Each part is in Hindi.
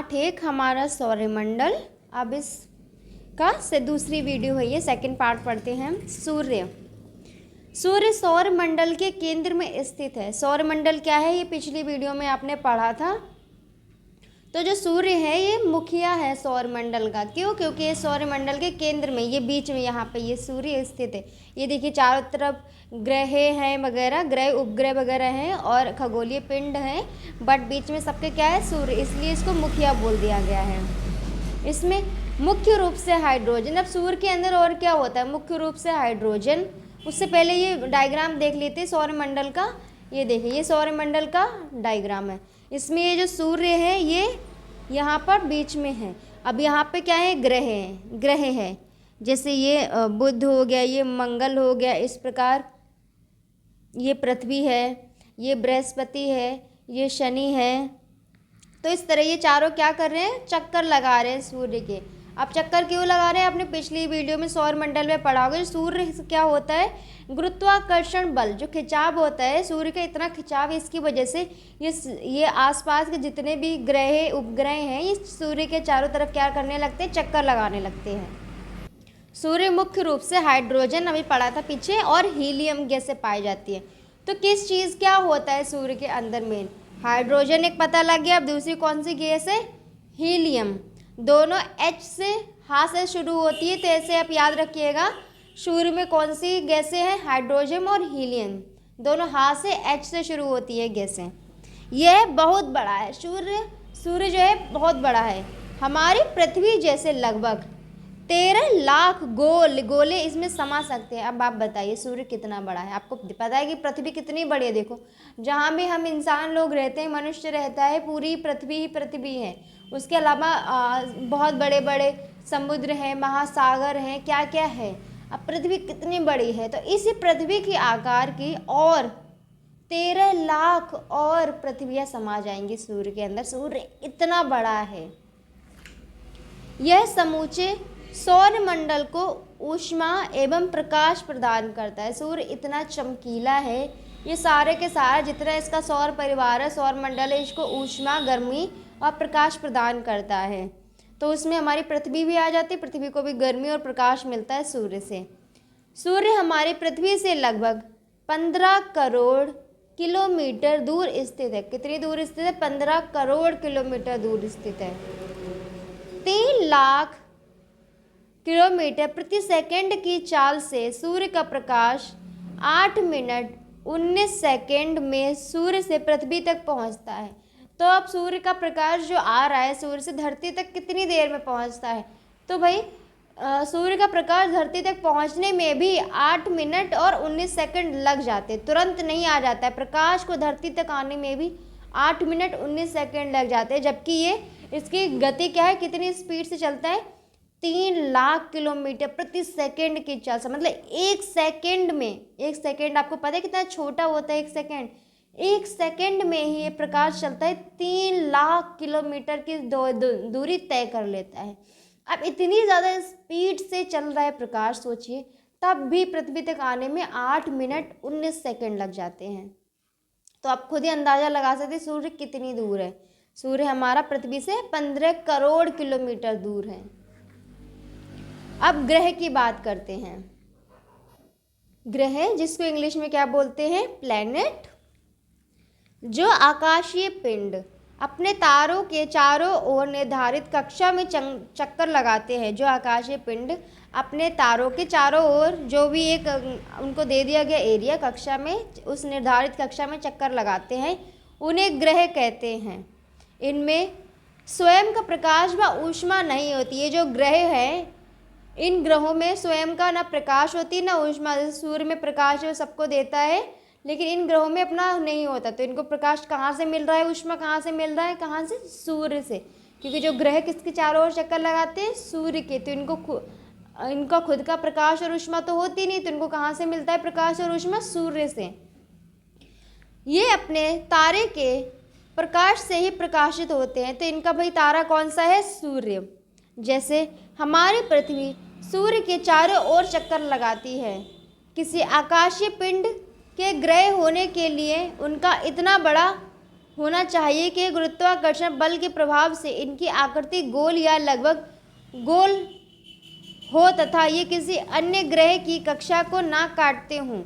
पार्ट 1 हमारा सौरमंडल। अब इसका से दूसरी वीडियो है, ये सेकंड पार्ट पढ़ते हैं। सूर्य सौरमंडल के केंद्र में स्थित है। सौरमंडल क्या है, ये पिछली वीडियो में आपने पढ़ा था। तो जो सूर्य है ये मुखिया है सौरमंडल का। क्यों? क्योंकि ये सौरमंडल के केंद्र में, ये बीच में यहाँ पे ये सूर्य स्थित है। ये देखिए चारों तरफ ग्रह हैं वगैरह, ग्रह उपग्रह वगैरह हैं और खगोलीय पिंड हैं, बट बीच में सबके क्या है, सूर्य, इसलिए इसको मुखिया बोल दिया गया है। इसमें मुख्य रूप से हाइड्रोजन। अब सूर्य के अंदर और क्या होता है? मुख्य रूप से हाइड्रोजन। उससे पहले ये डायग्राम देख लेते सौरमंडल का। ये देखिए, ये सौरमंडल का डायग्राम है। इसमें ये जो सूर्य है ये यहाँ पर बीच में है। अब यहाँ पे क्या है? ग्रह है। जैसे ये बुध हो गया, ये मंगल हो गया, इस प्रकार ये पृथ्वी है, ये बृहस्पति है, ये शनि है। तो इस तरह ये चारों क्या कर रहे हैं? चक्कर लगा रहे हैं सूर्य के। अब चक्कर क्यों लगा रहे हैं? आपने पिछली वीडियो में सौरमंडल में पढ़ा होगा। सूर्य क्या होता है? गुरुत्वाकर्षण बल, जो खिंचाव होता है सूर्य का, इतना खिंचाव, इसकी वजह से ये आसपास के जितने भी ग्रह उपग्रह हैं ये सूर्य के चारों तरफ क्या करने लगते हैं? चक्कर लगाने लगते हैं। सूर्य मुख्य रूप से हाइड्रोजन, अभी पढ़ा था पीछे, और हीलियम गैस से पाई जाती है। तो किस चीज़ क्या होता है सूर्य के अंदर में? हाइड्रोजन एक पता लग गया। अब दूसरी कौन सी गैस है? हीलियम। दोनों H से, हाँ से शुरू होती है। तो ऐसे आप याद रखिएगा, सूर्य में कौन सी गैसें हैं? हाइड्रोजन और हीलियम, दोनों हाँ से, H से शुरू होती है गैसें। यह बहुत बड़ा है। सूर्य जो है बहुत बड़ा है, हमारी पृथ्वी जैसे लगभग 13 लाख गोले इसमें समा सकते हैं। अब आप बताइए सूर्य कितना बड़ा है? आपको पता है कि पृथ्वी कितनी बड़ी है? देखो, जहाँ भी हम इंसान लोग रहते हैं, मनुष्य रहता है, पूरी पृथ्वी ही पृथ्वी है। उसके अलावा बहुत बड़े बड़े समुद्र हैं, महासागर हैं, क्या क्या है। अब पृथ्वी कितनी बड़ी है? तो इसी पृथ्वी के आकार की और 13 लाख और पृथ्वियाँ समा जाएंगी सूर्य के अंदर। सूर्य इतना बड़ा है। यह समूचे सौरमंडल को ऊष्मा एवं प्रकाश प्रदान करता है। सूर्य इतना चमकीला है, ये सारे के सारे जितना इसका सौर परिवार है, सौरमंडल है, इसको ऊष्मा, गर्मी और प्रकाश प्रदान करता है। तो उसमें हमारी पृथ्वी भी आ जाती है। पृथ्वी को भी गर्मी और प्रकाश मिलता है सूर्य से। सूर्य हमारी पृथ्वी से लगभग 15 करोड़ किलोमीटर दूर स्थित है। कितनी दूर स्थित है? 15 करोड़ किलोमीटर दूर स्थित है। 3 लाख किलोमीटर प्रति सेकंड की चाल से सूर्य का प्रकाश 8 मिनट 19 सेकंड में सूर्य से पृथ्वी तक पहुंचता है। तो अब सूर्य का प्रकाश जो आ रहा है सूर्य से धरती तक कितनी देर में पहुंचता है? तो भाई सूर्य का प्रकाश धरती तक पहुंचने में भी 8 मिनट और 19 सेकंड लग जाते, तुरंत नहीं आ जाता है। प्रकाश को धरती तक आने में भी 8 मिनट 19 सेकंड लग जाते हैं। जबकि ये इसकी गति क्या है, कितनी स्पीड से चलता है? 3 लाख किलोमीटर प्रति सेकंड की चाल से। मतलब एक सेकंड आपको पता है कितना छोटा होता है? एक सेकंड में ही ये प्रकाश चलता है 3 लाख किलोमीटर की दूरी तय कर लेता है। अब इतनी ज़्यादा स्पीड से चल रहा है प्रकाश, सोचिए, तब भी पृथ्वी तक आने में 8 मिनट 19 सेकंड लग जाते हैं। तो आप खुद ही अंदाज़ा लगा सकते हैं सूर्य कितनी दूर है। सूर्य हमारा पृथ्वी से 15 करोड़ किलोमीटर दूर है। अब ग्रह की बात करते हैं। ग्रह, जिसको इंग्लिश में क्या बोलते हैं? प्लैनेट। जो आकाशीय पिंड अपने तारों के चारों ओर निर्धारित कक्षा में चक्कर लगाते हैं। जो आकाशीय पिंड अपने तारों के चारों ओर, जो भी एक उनको दे दिया गया एरिया, कक्षा में, उस निर्धारित कक्षा में चक्कर लगाते हैं, उन्हें ग्रह कहते हैं। इनमें स्वयं का प्रकाश व ऊष्मा नहीं होती। ये जो ग्रह है, इन ग्रहों में स्वयं का ना प्रकाश होती ना ऊष्मा। जैसे सूर्य में प्रकाश है वो सबको देता है, लेकिन इन ग्रहों में अपना नहीं होता। तो इनको प्रकाश कहाँ से मिल रहा है? ऊष्मा कहाँ से मिल रहा है? कहाँ से? सूर्य से। क्योंकि जो ग्रह किसके चारों ओर चक्कर लगाते हैं? सूर्य के। तो इनका खुद का प्रकाश और ऊष्मा तो होती नहीं, तो इनको कहाँ से मिलता है प्रकाश और ऊष्मा? सूर्य से। ये अपने तारे के प्रकाश से ही प्रकाशित होते हैं। तो इनका भाई तारा कौन सा है? सूर्य। जैसे हमारी पृथ्वी सूर्य के चारों ओर चक्कर लगाती है। किसी आकाशीय पिंड के ग्रह होने के लिए उनका इतना बड़ा होना चाहिए कि गुरुत्वाकर्षण बल के प्रभाव से इनकी आकृति गोल या लगभग गोल हो तथा ये किसी अन्य ग्रह की कक्षा को ना काटते हों।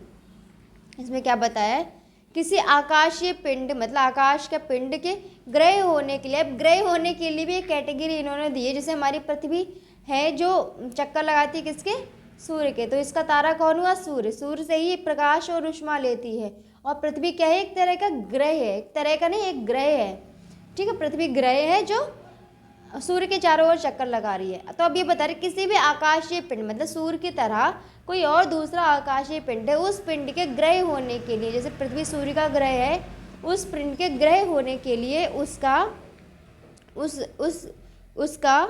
इसमें क्या बताया है, किसी आकाशीय पिंड मतलब आकाश का पिंड के ग्रह होने के लिए, अब ग्रह होने के लिए भी एक कैटेगरी इन्होंने दी है। जैसे हमारी पृथ्वी है जो चक्कर लगाती है किसके, सूर्य के, तो इसका तारा कौन हुआ, सूर्य। सूर्य से ही प्रकाश और ऊष्मा लेती है। और पृथ्वी क्या है, एक तरह का ग्रह है, एक तरह का नहीं, एक ग्रह है, ठीक है। पृथ्वी ग्रह है जो सूर्य के चारों ओर चक्कर लगा रही है। तो अब ये बता रहे किसी भी आकाशीय पिंड मतलब सूर्य की तरह कोई और दूसरा आकाशीय पिंड है, उस पिंड के ग्रह होने के लिए, जैसे पृथ्वी सूर्य का ग्रह है, उस पिंड के ग्रह होने के लिए उसका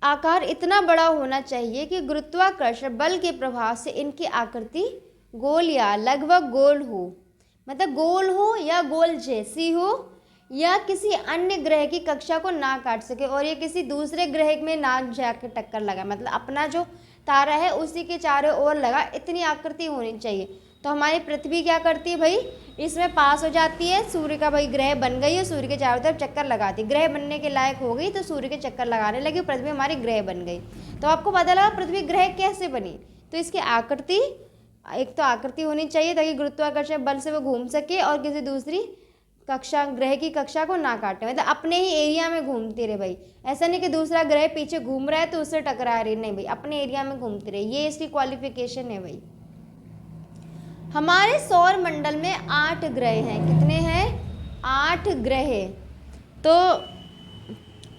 आकार इतना बड़ा होना चाहिए कि गुरुत्वाकर्षण बल के प्रभाव से इनकी आकृति गोल या लगभग गोल हो, मतलब गोल हो या गोल जैसी हो, या किसी अन्य ग्रह की कक्षा को ना काट सके और ये किसी दूसरे ग्रह में ना जाकर टक्कर लगा, मतलब अपना जो तारा है उसी के चारों ओर लगा, इतनी आकृति होनी चाहिए। तो हमारी पृथ्वी क्या करती है भाई, इसमें पास हो जाती है, सूर्य का भाई ग्रह बन गई है, सूर्य के चारों तरफ चक्कर लगाती, ग्रह बनने के लायक हो गई तो सूर्य के चक्कर लगाने लगी, पृथ्वी हमारी ग्रह बन गई। तो आपको पता लगा पृथ्वी ग्रह कैसे बनी, तो इसकी आकृति, एक तो आकृति होनी चाहिए ताकि गुरुत्वाकर्षण बल से वो घूम सके और किसी दूसरी कक्षा ग्रह की कक्षा को ना काटे, मतलब अपने ही एरिया में घूमती रहे भाई। ऐसा नहीं कि दूसरा ग्रह पीछे घूम रहा है तो उससे टकरा रही, नहीं भाई, अपने एरिया में घूमती रहे, ये इसकी क्वालिफिकेशन है भाई। हमारे सौर मंडल में 8 ग्रह हैं, कितने हैं, 8 ग्रह। तो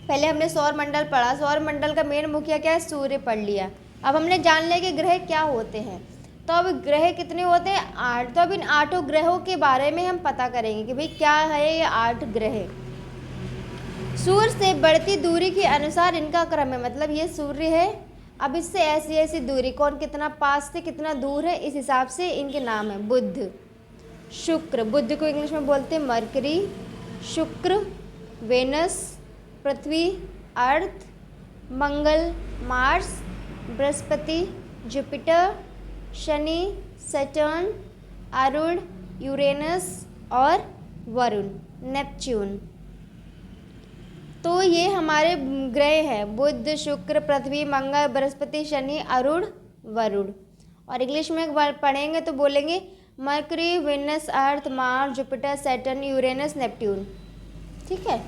पहले हमने सौर मंडल पढ़ा, सौर मंडल का मेन मुखिया क्या है, सूर्य पढ़ लिया। अब हमने जान लिया कि ग्रह क्या होते हैं। तो अब ग्रह कितने होते हैं, 8। तो अब इन 8 ग्रहों के बारे में हम पता करेंगे कि भाई क्या है ये 8 ग्रह। सूर्य से बढ़ती दूरी के अनुसार इनका क्रम है, मतलब ये सूर्य है, अब इससे ऐसी ऐसी दूरी, कौन कितना पास से कितना दूर है, इस हिसाब से इनके नाम है। बुध, शुक्र, बुध को इंग्लिश में बोलते हैं मरकरी, शुक्र, वेनस, पृथ्वी, अर्थ, मंगल, मार्स, बृहस्पति, जुपिटर, शनि, सैटर्न, अरुण, यूरेनस और वरुण, नेपच्यून। तो ये हमारे ग्रह हैं, बुध, शुक्र, पृथ्वी, मंगल, बृहस्पति, शनि, अरुण, वरुण। और इंग्लिश में पढ़ेंगे तो बोलेंगे Mercury, Venus, Earth, Mars, Jupiter, Saturn, Uranus, Neptune, ठीक है।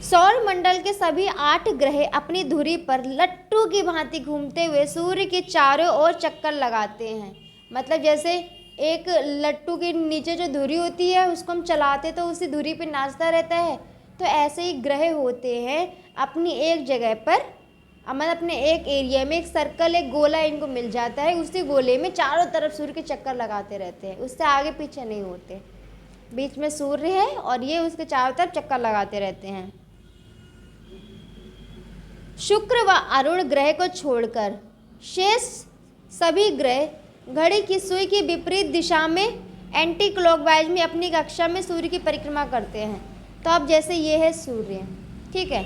सौर मंडल के सभी 8 ग्रह अपनी धुरी पर लट्टू की भांति घूमते हुए सूर्य के चारों ओर चक्कर लगाते हैं। मतलब जैसे एक लट्टू के नीचे जो धुरी होती है उसको हम चलाते तो उसी धुरी पे नाचता रहता है, तो ऐसे ही ग्रह होते हैं अपनी एक जगह पर, मतलब अपने एक एरिया में एक सर्कल, एक गोला इनको मिल जाता है, उसी गोले में चारों तरफ सूर्य के चक्कर लगाते रहते हैं, उससे आगे पीछे नहीं होते। बीच में सूर्य है और ये उसके चारों तरफ चक्कर लगाते रहते हैं। शुक्र व अरुण ग्रह को छोड़कर शेष सभी ग्रह घड़ी की सुई की विपरीत दिशा में एंटी क्लॉकवाइज में अपनी कक्षा में सूर्य की परिक्रमा करते हैं। तो अब जैसे ये है सूर्य, ठीक है,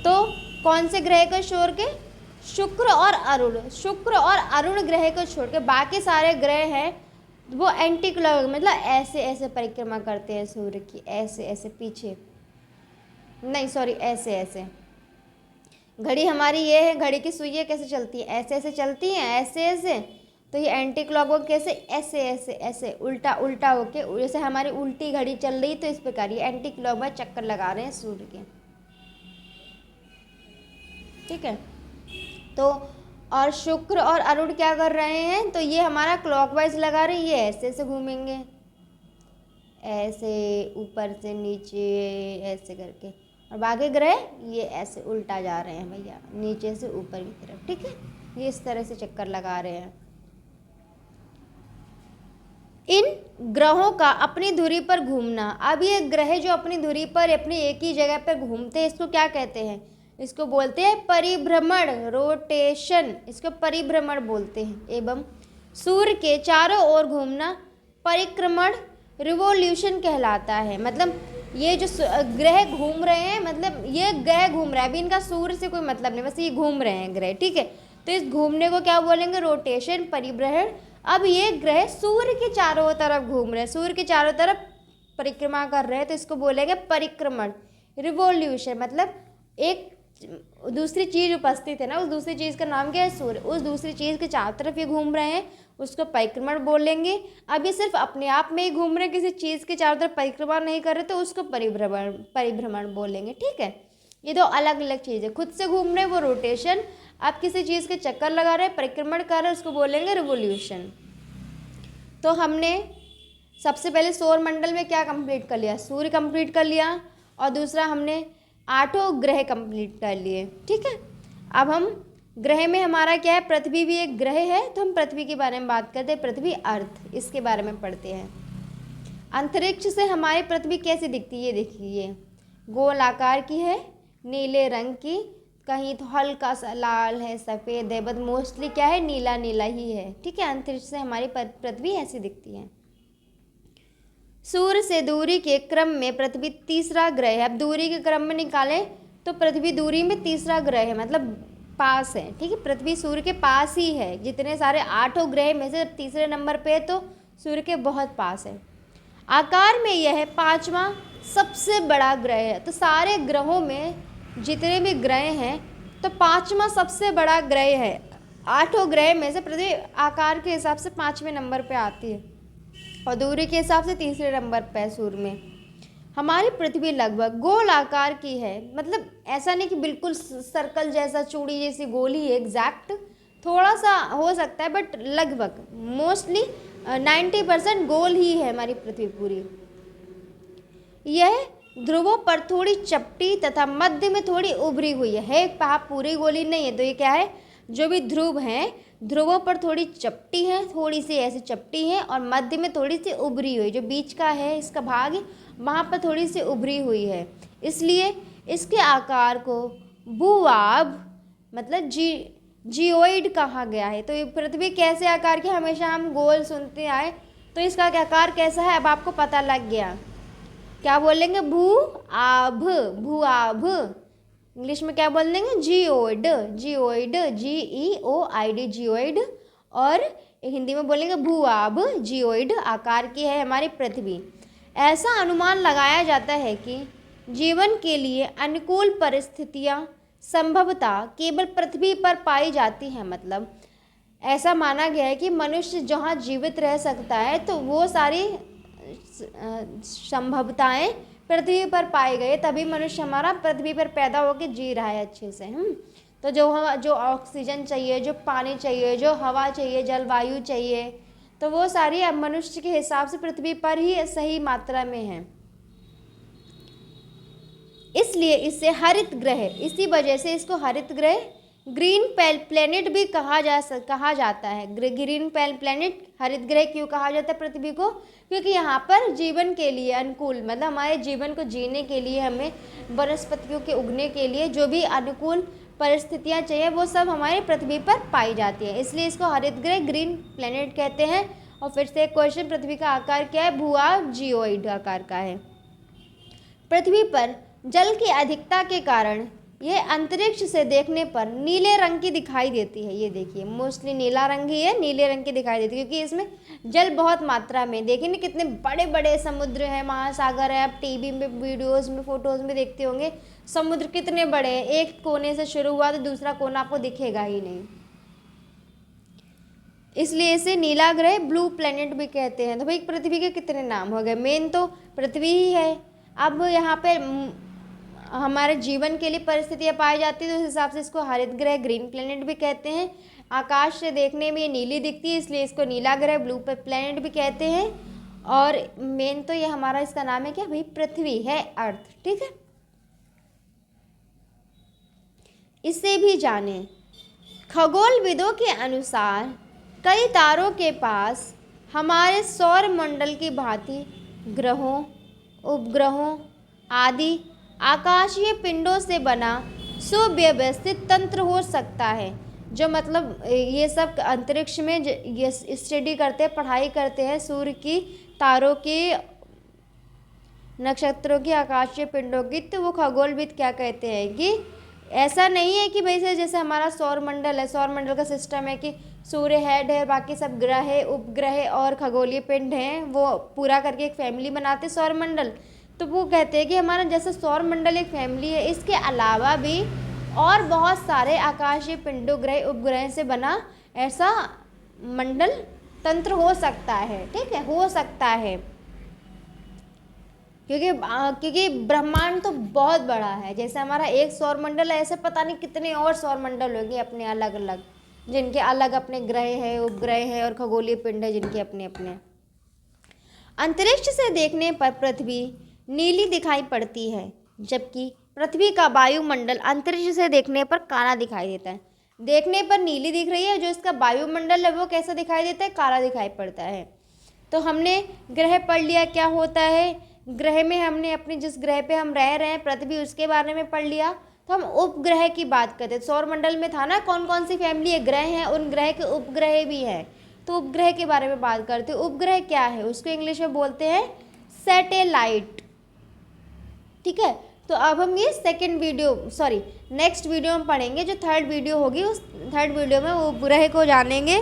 तो कौन से ग्रह को छोड़ के, शुक्र और अरुण, शुक्र और अरुण ग्रह को छोड़ के बाकी सारे ग्रह हैं वो एंटी क्लॉक मतलब ऐसे ऐसे परिक्रमा करते हैं सूर्य की, ऐसे ऐसे पीछे नहीं, सॉरी, ऐसे ऐसे। घड़ी हमारी ये है, घड़ी की सुइयाँ कैसे चलती है, ऐसे ऐसे चलती हैं, ऐसे ऐसे। तो ये एंटी क्लॉकवाइज कैसे, ऐसे ऐसे ऐसे उल्टा उल्टा होके, जैसे हमारी उल्टी घड़ी चल रही तो इस प्रकार ये एंटी क्लॉकवाइज चक्कर लगा रहे हैं सूर्य के, ठीक है। तो और शुक्र और अरुण क्या कर रहे हैं, तो ये हमारा क्लॉकवाइज लगा रहे हैं, ये ऐसे ऐसे घूमेंगे, ऐसे ऊपर से नीचे ऐसे करके, और बाकी ग्रह ये ऐसे उल्टा जा रहे हैं भैया, नीचे से ऊपर की तरफ, ठीक है। ये इस तरह से चक्कर लगा रहे हैं। इन ग्रहों का अपनी धुरी पर घूमना, अब ये ग्रह जो अपनी धुरी पर अपनी एक ही जगह पर घूमते हैं इसको क्या कहते हैं, इसको बोलते हैं परिभ्रमण, रोटेशन, इसको परिभ्रमण बोलते हैं। एवं सूर्य के चारों ओर घूमना परिक्रमण, रिवोल्यूशन कहलाता है। मतलब ये जो ग्रह घूम रहे हैं, मतलब ये ग्रह घूम रहा है, अभी इनका सूर्य से कोई मतलब नहीं, बस ये घूम रहे हैं ग्रह, ठीक है। तो इस घूमने को क्या बोलेंगे, रोटेशन, परिभ्रमण। अब ये ग्रह सूर्य के चारों तरफ घूम रहे हैं, सूर्य के चारों तरफ परिक्रमा कर रहे हैं तो इसको बोलेंगे परिक्रमण। रिवॉल्यूशन मतलब एक दूसरी चीज़ उपस्थित है ना, उस दूसरी चीज़ का नाम क्या है? सूर्य। उस दूसरी चीज़ के चारों तरफ ये घूम रहे हैं, उसको परिक्रमण बोलेंगे। अब ये सिर्फ अपने आप में ही घूम रहे हैं, किसी चीज़ के चारों तरफ परिक्रमा नहीं कर रहे, तो उसको परिभ्रमण बोलेंगे। ठीक है, ये दो अलग अलग चीज़ है। खुद से घूम रहे हैं वो रोटेशन, आप किसी चीज़ के चक्कर लगा रहे हैं, परिक्रमण कर रहे हैं, उसको बोलेंगे रिवोल्यूशन। तो हमने सबसे पहले सौर मंडल में क्या कंप्लीट कर लिया? सूर्य कंप्लीट कर लिया, और दूसरा हमने 8 ग्रह कंप्लीट कर लिए। ठीक है, अब हम ग्रह में हमारा क्या है? पृथ्वी भी एक ग्रह है, तो हम पृथ्वी के बारे में बात करते हैं। पृथ्वी अर्थ, इसके बारे में पढ़ते हैं। अंतरिक्ष से हमारी पृथ्वी कैसी दिखती है? ये देखिए, गोल आकार की है, नीले रंग की, कहीं तो हल्का सा लाल है, सफ़ेद है, बट मोस्टली क्या है? नीला नीला ही है। ठीक है, अंतरिक्ष से हमारी पृथ्वी ऐसी दिखती है। सूर्य से दूरी के क्रम में पृथ्वी तीसरा ग्रह है। अब दूरी के क्रम में निकालें तो पृथ्वी दूरी में तीसरा ग्रह है, मतलब पास है। ठीक है, पृथ्वी सूर्य के पास ही है। जितने सारे 8 ग्रह में से तीसरे नंबर पे है, तो सूर्य के बहुत पास है। आकार में यह 5वां सबसे बड़ा ग्रह है। तो सारे ग्रहों में जितने भी ग्रह हैं, तो 5वां सबसे बड़ा ग्रह है। 8 ग्रह में से पृथ्वी आकार के हिसाब से 5वें नंबर पे आती है, और दूरी के हिसाब से तीसरे नंबर पे है सूर्य में। हमारी पृथ्वी लगभग गोल आकार की है, मतलब ऐसा नहीं कि बिल्कुल सर्कल जैसा, चूड़ी जैसी गोली है एग्जैक्ट, थोड़ा सा हो सकता है, बट लगभग मोस्टली 90% गोल ही है हमारी पृथ्वी पूरी। यह ध्रुवों पर थोड़ी चपटी तथा मध्य में थोड़ी उभरी हुई है। पूरी गोली नहीं है, तो ये क्या है? जो भी ध्रुव हैं, ध्रुवों पर थोड़ी चपटी है, थोड़ी सी ऐसी चपटी है, और मध्य में थोड़ी सी उभरी हुई, जो बीच का है इसका भाग, वहाँ पर थोड़ी सी उभरी हुई है। इसलिए इसके आकार को भूआभ मतलब जियोइड कहा गया है। तो ये पृथ्वी कैसे आकार की? हमेशा हम गोल सुनते आए, तो इसका आकार कैसा है अब आपको पता लग गया। क्या बोलेंगे? भूआभ। भूआभ इंग्लिश में क्या बोल देंगे? जियोइड। Geoid, GEOID, geoid. और हिंदी में बोलेंगे भूआभ। जियोइड आकार की है हमारी पृथ्वी। ऐसा अनुमान लगाया जाता है कि जीवन के लिए अनुकूल परिस्थितियां संभवतः केवल पृथ्वी पर पाई जाती हैं। मतलब ऐसा माना गया है कि मनुष्य जहाँ जीवित रह सकता है, तो वो सारी संभवताएं पृथ्वी पर पाए गए, तभी मनुष्य हमारा पृथ्वी पर पैदा होकर जी रहा है अच्छे से। तो जो ऑक्सीजन चाहिए, जो पानी चाहिए, जो हवा चाहिए, जलवायु चाहिए, तो वो सारी अब मनुष्य के हिसाब से पृथ्वी पर ही सही मात्रा में है। इसलिए इसे हरित ग्रह, इसी वजह से इसको हरित ग्रह, ग्रीन प्लेनेट भी कहा जाता है। ग्रीन प्लेनेट, हरित ग्रह क्यों कहा जाता है पृथ्वी को? क्योंकि यहाँ पर जीवन के लिए अनुकूल, मतलब हमारे जीवन को जीने के लिए, हमें वनस्पतियों के उगने के लिए जो भी अनुकूल परिस्थितियाँ चाहिए, वो सब हमारी पृथ्वी पर पाई जाती है। इसलिए इसको हरित ग्रह, ग्रीन प्लेनेट कहते हैं। और फिर से एक क्वेश्चन, पृथ्वी का आकार क्या है? भूआभ जियोइड आकार का है। पृथ्वी पर जल की अधिकता के कारण यह अंतरिक्ष से देखने पर नीले रंग की दिखाई देती है। ये देखिए, मोस्टली नीला रंग ही है, नीले रंग की दिखाई देती है, क्योंकि इसमें जल बहुत मात्रा में। देखिए ना, कितने बड़े बड़े समुद्र हैं, महासागर है। आप टीवी में, वीडियोस में, फोटोज़ में देखते होंगे समुद्र कितने बड़े हैं। एक कोने से शुरू हुआ तो दूसरा कोना आपको दिखेगा ही नहीं, इसलिए इसे नीला ग्रह, ब्लू प्लेनेट भी कहते हैं। तो भाई पृथ्वी के कितने नाम हो गए? मेन तो पृथ्वी ही है। अब यहाँ पे हमारे जीवन के लिए परिस्थितियाँ पाई जाती है, तो उस हिसाब से इसको हरित ग्रह, ग्रीन प्लेनेट भी कहते हैं। आकाश से देखने में ये नीली दिखती है, इसलिए इसको नीला ग्रह, ब्लू प्लेनेट भी कहते हैं। और मेन तो ये हमारा, इसका नाम है क्या भाई? पृथ्वी है, अर्थ। ठीक है, इसे भी जाने। खगोलविदों के अनुसार कई तारों के पास हमारे सौर मंडल की भांति ग्रहों, उपग्रहों आदि आकाशीय पिंडों से बना सुव्यवस्थित तंत्र हो सकता है। जो मतलब ये सब अंतरिक्ष में ये स्टडी करते हैं, पढ़ाई करते हैं सूर्य की, तारों की, नक्षत्रों की, आकाशीय पिंडों की, तो वो खगोलविद क्या कहते हैं कि ऐसा नहीं है कि भाई जैसे हमारा सौर मंडल है, सौर मंडल का सिस्टम है कि सूर्य हेड है, बाकी सब ग्रह, उपग्रह और खगोलीय पिंड हैं, वो पूरा करके एक फैमिली बनाते हैं सौरमंडल। तो वो कहते हैं कि हमारा जैसे सौरमंडल एक फैमिली है, इसके अलावा भी और बहुत सारे आकाशीय पिंडों, ग्रह, उपग्रह से बना ऐसा मंडल तंत्र हो सकता है। ठीक है, हो सकता है, क्योंकि ब्रह्मांड तो बहुत बड़ा है। जैसे हमारा एक सौरमंडल है, ऐसे पता नहीं कितने और सौरमंडल होंगे अपने अलग अलग, जिनके अलग अपने ग्रह है, उपग्रह है और खगोलीय पिंड है, जिनके अपने अपने। अंतरिक्ष से देखने पर पृथ्वी नीली दिखाई पड़ती है, जबकि पृथ्वी का वायुमंडल अंतरिक्ष से देखने पर काला दिखाई देता है। देखने पर नीली दिख रही है, जो इसका वायुमंडल है वो कैसा दिखाई देता है, काला दिखाई पड़ता है। तो हमने ग्रह पढ़ लिया क्या होता है, ग्रह में हमने अपने जिस ग्रह पे हम रह रहे हैं पृथ्वी, उसके बारे में पढ़ लिया। तो हम उपग्रह की बात करते हैं। सौरमंडल में था ना कौन कौन सी फैमिली है, ग्रह हैं, उन ग्रह के उपग्रह भी हैं। तो उपग्रह के बारे में बात करते हैं। उपग्रह क्या है, उसको इंग्लिश में बोलते हैं सैटेलाइट। ठीक है, तो अब हम ये नेक्स्ट वीडियो में पढ़ेंगे। जो थर्ड वीडियो होगी, उस थर्ड वीडियो में उपग्रह को जानेंगे।